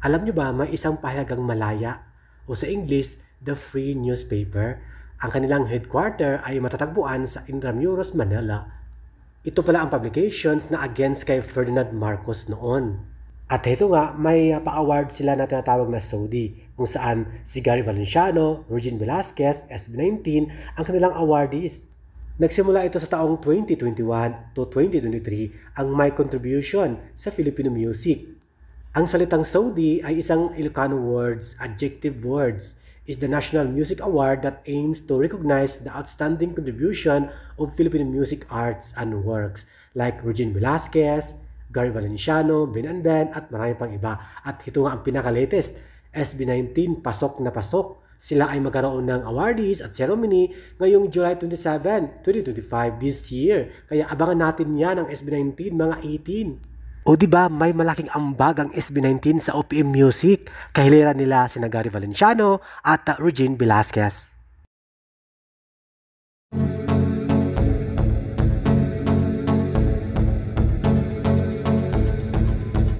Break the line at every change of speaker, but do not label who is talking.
Alam nyo ba may isang pahayagang Malaya o sa English, The Free Newspaper. Ang kanilang headquarter ay matatagpuan sa Intramuros, Manila. Ito pala ang publications na against kay Ferdinand Marcos noon. At ito nga, may pa-award sila na tinatawag na SODI, kung saan si Gary Valenciano, Regine Velasquez, SB19 ang kanilang awardees. Nagsimula ito sa taong 2021 to 2023 ang My Contribution sa Filipino Music. Ang salitang SODI ay isang Ilocano words, adjective words, is the National Music Award that aims to recognize the outstanding contribution of Filipino music arts and works like Regine Velasquez, Gary Valenciano, Ben and Ben at marami pang iba. At ito nga ang pinaka-latest, SB19 pasok na pasok. Sila ay magkaroon ng awardees at ceremony ngayong July 27, 2025 this year. Kaya abangan natin yan ang SB19 mga 18. O diba may malaking ambag ang SB19 sa OPM Music. Kahiliran nila sina Gary Valenciano at Regine Velasquez.